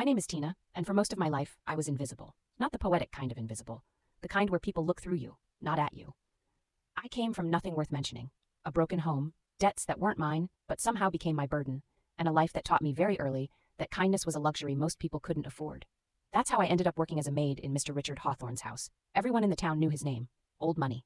My name is Tina, and for most of my life, I was invisible. Not the poetic kind of invisible. The kind where people look through you, not at you. I came from nothing worth mentioning. A broken home, debts that weren't mine, but somehow became my burden, and a life that taught me very early that kindness was a luxury most people couldn't afford. That's how I ended up working as a maid in Mr. Richard Hawthorne's house. Everyone in the town knew his name. Old money.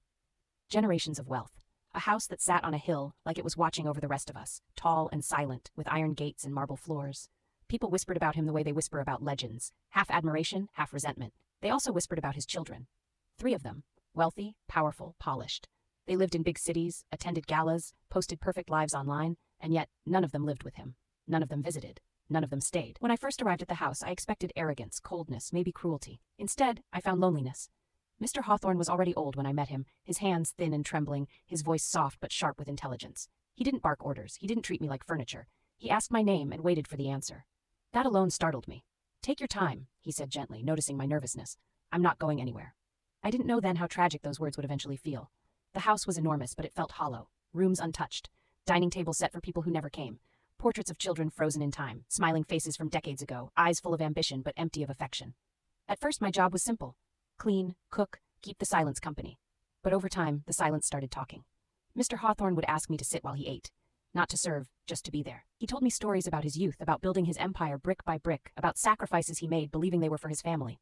Generations of wealth. A house that sat on a hill like it was watching over the rest of us, tall and silent, with iron gates and marble floors. People whispered about him the way they whisper about legends, half admiration, half resentment. They also whispered about his children. 3 of them, wealthy, powerful, polished. They lived in big cities, attended galas, posted perfect lives online, and yet none of them lived with him. None of them visited. None of them stayed. When I first arrived at the house, I expected arrogance, coldness, maybe cruelty. Instead, I found loneliness. Mr. Hawthorne was already old when I met him, his hands thin and trembling, his voice soft but sharp with intelligence. He didn't bark orders. He didn't treat me like furniture. He asked my name and waited for the answer. That alone startled me. "Take your time," he said gently, noticing my nervousness. "I'm not going anywhere." I didn't know then how tragic those words would eventually feel. The house was enormous, but it felt hollow. Rooms untouched. Dining table set for people who never came. Portraits of children frozen in time, smiling faces from decades ago, eyes full of ambition but empty of affection. At first my job was simple. Clean, cook, keep the silence company. But over time, the silence started talking. Mr. Hawthorne would ask me to sit while he ate. Not to serve, just to be there. He told me stories about his youth, about building his empire brick by brick, about sacrifices he made believing they were for his family.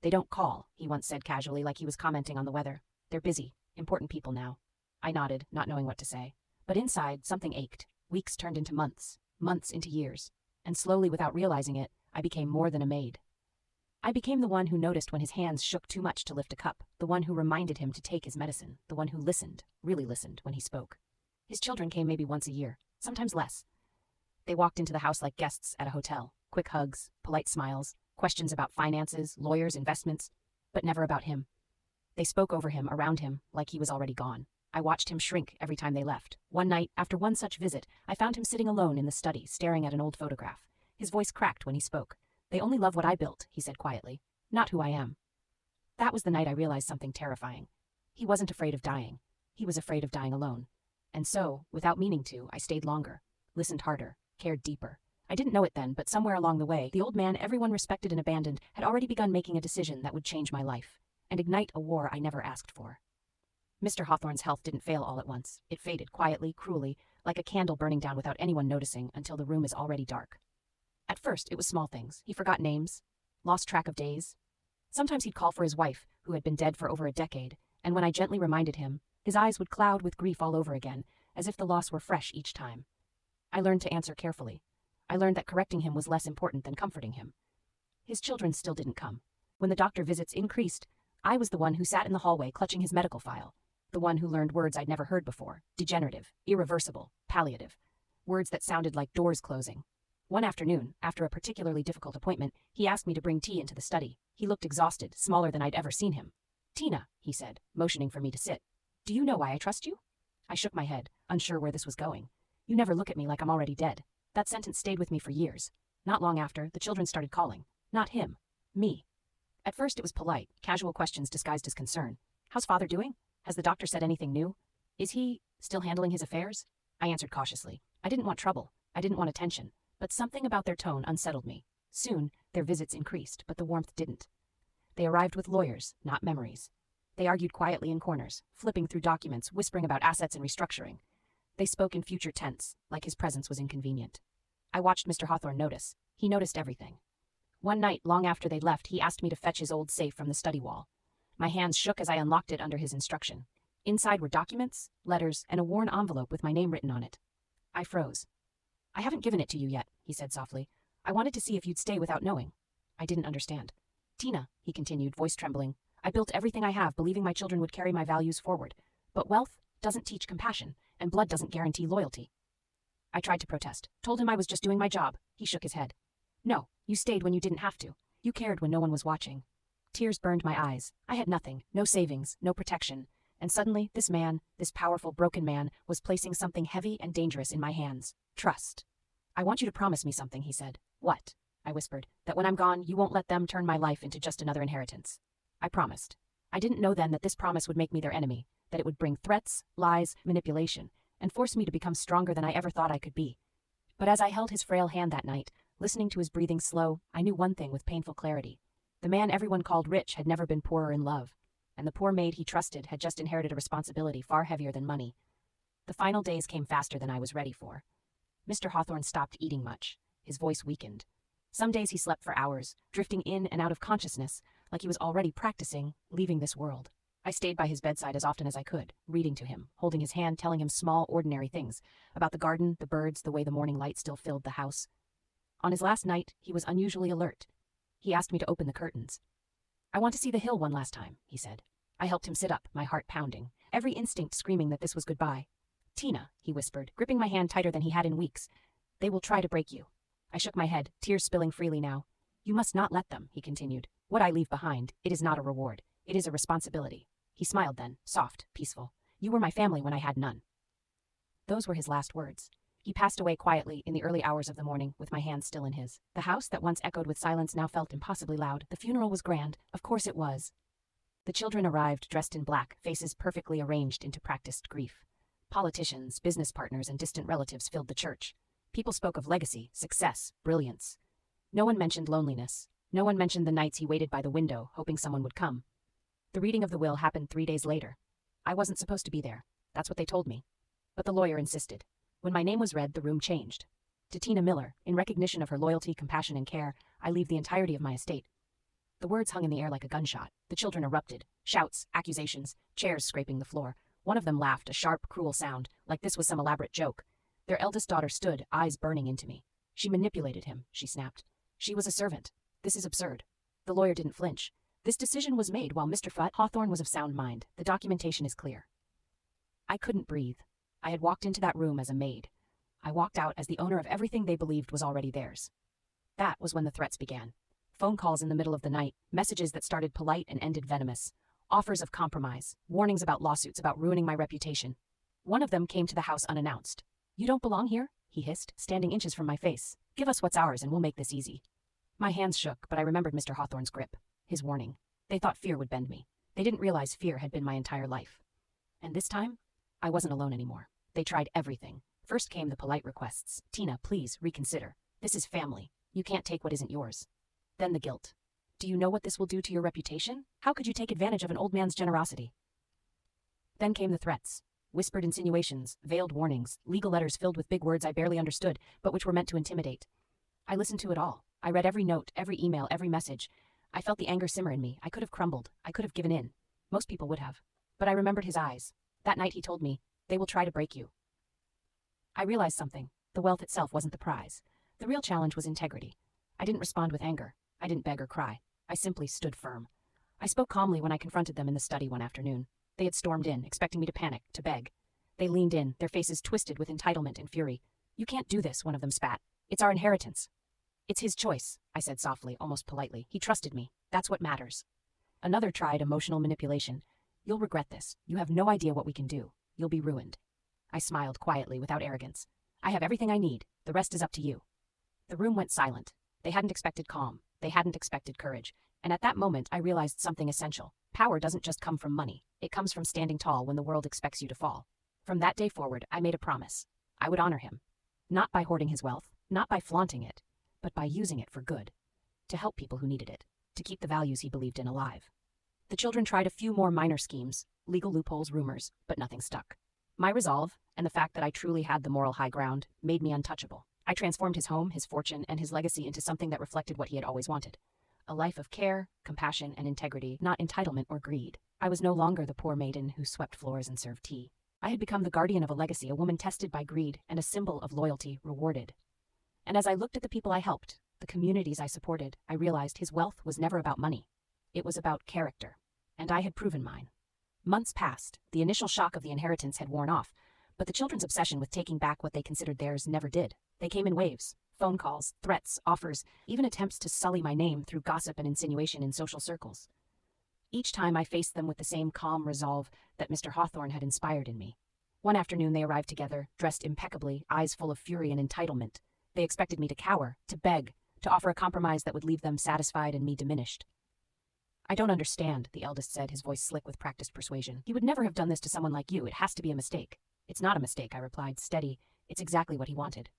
"They don't call," he once said casually, like he was commenting on the weather. "They're busy, important people now." I nodded, not knowing what to say. But inside, something ached. Weeks turned into months, months into years. And slowly, without realizing it, I became more than a maid. I became the one who noticed when his hands shook too much to lift a cup, the one who reminded him to take his medicine, the one who listened, really listened, when he spoke. His children came maybe once a year, sometimes less. They walked into the house like guests at a hotel. Quick hugs, polite smiles, questions about finances, lawyers, investments, but never about him. They spoke over him, around him, like he was already gone. I watched him shrink every time they left. One night, after one such visit, I found him sitting alone in the study, staring at an old photograph. His voice cracked when he spoke. "They only love what I built," he said quietly, "not who I am." That was the night I realized something terrifying. He wasn't afraid of dying. He was afraid of dying alone. And so, without meaning to, I stayed longer, listened harder, cared deeper. I didn't know it then, but somewhere along the way, the old man everyone respected and abandoned had already begun making a decision that would change my life, and ignite a war I never asked for. Mr. Hawthorne's health didn't fail all at once. It faded quietly, cruelly, like a candle burning down without anyone noticing until the room is already dark. At first, it was small things. He forgot names, lost track of days. Sometimes he'd call for his wife, who had been dead for over a decade, and when I gently reminded him, his eyes would cloud with grief all over again, as if the loss were fresh each time. I learned to answer carefully. I learned that correcting him was less important than comforting him. His children still didn't come. When the doctor visits increased, I was the one who sat in the hallway clutching his medical file, the one who learned words I'd never heard before: degenerative, irreversible, palliative, words that sounded like doors closing. One afternoon, after a particularly difficult appointment, he asked me to bring tea into the study. He looked exhausted, smaller than I'd ever seen him. "Tina," he said, motioning for me to sit. "Do you know why I trust you?" I shook my head, unsure where this was going. "You never look at me like I'm already dead." That sentence stayed with me for years. Not long after, the children started calling. Not him. Me. At first it was polite, casual questions disguised as concern. "How's father doing? Has the doctor said anything new? Is he still handling his affairs?" I answered cautiously. I didn't want trouble. I didn't want attention. But something about their tone unsettled me. Soon, their visits increased, but the warmth didn't. They arrived with lawyers, not memories. They argued quietly in corners, flipping through documents, whispering about assets and restructuring. They spoke in future tense, like his presence was inconvenient. I watched Mr. Hawthorne notice. He noticed everything. One night, long after they'd left, he asked me to fetch his old safe from the study wall. My hands shook as I unlocked it under his instruction. Inside were documents, letters, and a worn envelope with my name written on it. I froze. "I haven't given it to you yet," he said softly. "I wanted to see if you'd stay without knowing." I didn't understand. "Tina," he continued, voice trembling, "I built everything I have believing my children would carry my values forward. But wealth doesn't teach compassion, and blood doesn't guarantee loyalty." I tried to protest, told him I was just doing my job. He shook his head. "No, you stayed when you didn't have to. You cared when no one was watching." Tears burned my eyes. I had nothing, no savings, no protection. And suddenly, this man, this powerful, broken man, was placing something heavy and dangerous in my hands. Trust. "I want you to promise me something," he said. "What?" I whispered. "That when I'm gone, you won't let them turn my life into just another inheritance." I promised. I didn't know then that this promise would make me their enemy, that it would bring threats, lies, manipulation, and force me to become stronger than I ever thought I could be. But as I held his frail hand that night, Listening to his breathing slow, I knew one thing with painful clarity. The man everyone called rich had never been poorer in love, and the poor maid he trusted had just inherited a responsibility far heavier than money. The final days came faster than I was ready for. Mr. Hawthorne stopped eating much. His voice weakened. Some days he slept for hours, drifting in and out of consciousness, like he was already practicing leaving this world. I stayed by his bedside as often as I could, reading to him, holding his hand, telling him small, ordinary things about the garden, the birds, the way the morning light still filled the house. On his last night, he was unusually alert. He asked me to open the curtains. "I want to see the hill one last time," he said. I helped him sit up, my heart pounding, every instinct screaming that this was goodbye. "Tina," he whispered, gripping my hand tighter than he had in weeks. "They will try to break you." I shook my head, tears spilling freely now. "You must not let them," he continued. "What I leave behind, it is not a reward. It is a responsibility." He smiled then, soft, peaceful. "You were my family when I had none." Those were his last words. He passed away quietly in the early hours of the morning, with my hand still in his. The house that once echoed with silence now felt impossibly loud. The funeral was grand. Of course it was. The children arrived dressed in black, faces perfectly arranged into practiced grief. Politicians, business partners, and distant relatives filled the church. People spoke of legacy, success, brilliance. No one mentioned loneliness. No one mentioned the nights he waited by the window, hoping someone would come. The reading of the will happened 3 days later. I wasn't supposed to be there. That's what they told me. But the lawyer insisted. When my name was read, the room changed. To Tina Miller, in recognition of her loyalty, compassion, and care, I leave the entirety of my estate. The words hung in the air like a gunshot. The children erupted. Shouts, accusations, chairs scraping the floor. One of them laughed, a sharp, cruel sound, like this was some elaborate joke. Their eldest daughter stood, eyes burning into me. "She manipulated him," she snapped. "She was a servant. This is absurd." The lawyer didn't flinch. "This decision was made while Mr. Hawthorne was of sound mind. The documentation is clear." I couldn't breathe. I had walked into that room as a maid. I walked out as the owner of everything they believed was already theirs. That was when the threats began. Phone calls in the middle of the night, messages that started polite and ended venomous. Offers of compromise, warnings about lawsuits, about ruining my reputation. One of them came to the house unannounced. "You don't belong here?" he hissed, standing inches from my face. "Give us what's ours and we'll make this easy." My hands shook, but I remembered Mr. Hawthorne's grip. His warning. They thought fear would bend me. They didn't realize fear had been my entire life. And this time, I wasn't alone anymore. They tried everything. First came the polite requests. "Tina, please, reconsider. This is family. You can't take what isn't yours." Then the guilt. "Do you know what this will do to your reputation? How could you take advantage of an old man's generosity?" Then came the threats. Whispered insinuations, veiled warnings, legal letters filled with big words I barely understood, but which were meant to intimidate. I listened to it all. I read every note, every email, every message. I felt the anger simmer in me. I could have crumbled. I could have given in. Most people would have. But I remembered his eyes. That night he told me, "They will try to break you." I realized something. The wealth itself wasn't the prize. The real challenge was integrity. I didn't respond with anger. I didn't beg or cry. I simply stood firm. I spoke calmly when I confronted them in the study one afternoon. They had stormed in, expecting me to panic, to beg. They leaned in, their faces twisted with entitlement and fury. "You can't do this," one of them spat. "It's our inheritance." "It's his choice," I said softly, almost politely. "He trusted me. That's what matters." Another tried emotional manipulation. "You'll regret this. You have no idea what we can do. You'll be ruined." I smiled quietly, without arrogance. "I have everything I need. The rest is up to you." The room went silent. They hadn't expected calm. They hadn't expected courage. And at that moment, I realized something essential. Power doesn't just come from money. It comes from standing tall when the world expects you to fall. From that day forward, I made a promise. I would honor him. Not by hoarding his wealth, not by flaunting it, but by using it for good. To help people who needed it. To keep the values he believed in alive. The children tried a few more minor schemes, legal loopholes, rumors, but nothing stuck. My resolve, and the fact that I truly had the moral high ground, made me untouchable. I transformed his home, his fortune, and his legacy into something that reflected what he had always wanted. A life of care, compassion, and integrity, not entitlement or greed. I was no longer the poor maiden who swept floors and served tea. I had become the guardian of a legacy, a woman tested by greed, and a symbol of loyalty rewarded. And as I looked at the people I helped, the communities I supported, I realized his wealth was never about money. It was about character. And I had proven mine. Months passed. The initial shock of the inheritance had worn off, but the children's obsession with taking back what they considered theirs never did. They came in waves. Phone calls, threats, offers, even attempts to sully my name through gossip and insinuation in social circles. Each time I faced them with the same calm resolve that Mr. Hawthorne had inspired in me. One afternoon they arrived together, dressed impeccably, eyes full of fury and entitlement. They expected me to cower, to beg, to offer a compromise that would leave them satisfied and me diminished. "I don't understand," the eldest said, his voice slick with practiced persuasion. "He would never have done this to someone like you. It has to be a mistake." "It's not a mistake," I replied, steady. "It's exactly what he wanted."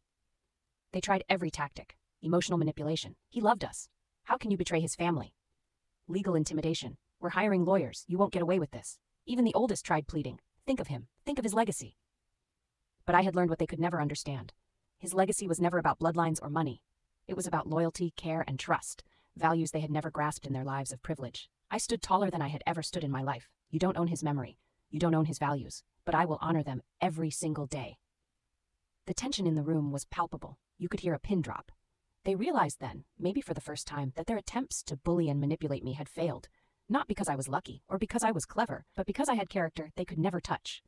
They tried every tactic. Emotional manipulation. He loved us. How can you betray his family? Legal intimidation. We're hiring lawyers. You won't get away with this. Even the oldest tried pleading. Think of him. Think of his legacy. But I had learned what they could never understand. His legacy was never about bloodlines or money. It was about loyalty, care, and trust, values they had never grasped in their lives of privilege. I stood taller than I had ever stood in my life. You don't own his memory. You don't own his values. But I will honor them every single day. The tension in the room was palpable. You could hear a pin drop. They realized then, maybe for the first time, that their attempts to bully and manipulate me had failed. Not because I was lucky or because I was clever, but because I had character they could never touch.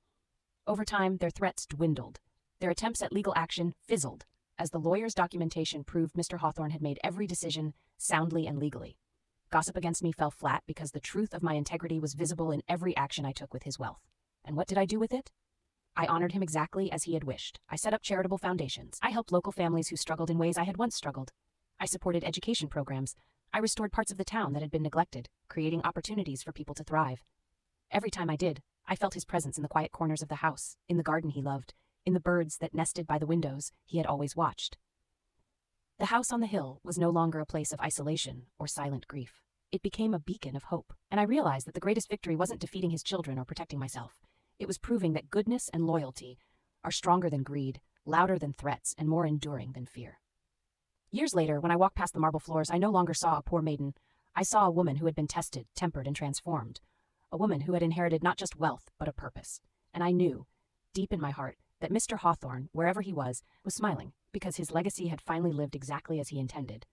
Over time, their threats dwindled. Their attempts at legal action fizzled, as the lawyer's documentation proved Mr. Hawthorne had made every decision soundly and legally. Gossip against me fell flat because the truth of my integrity was visible in every action I took with his wealth. And what did I do with it? I honored him exactly as he had wished. I set up charitable foundations. I helped local families who struggled in ways I had once struggled. I supported education programs. I restored parts of the town that had been neglected, creating opportunities for people to thrive. Every time I did, I felt his presence in the quiet corners of the house, in the garden he loved, in the birds that nested by the windows he had always watched. The house on the hill was no longer a place of isolation or silent grief. It became a beacon of hope, and I realized that the greatest victory wasn't defeating his children or protecting myself. It was proving that goodness and loyalty are stronger than greed, louder than threats, and more enduring than fear. Years later, when I walked past the marble floors, I no longer saw a poor maiden. I saw a woman who had been tested, tempered, and transformed. A woman who had inherited not just wealth, but a purpose. And I knew, deep in my heart, that Mr. Hawthorne, wherever he was smiling, because his legacy had finally lived exactly as he intended.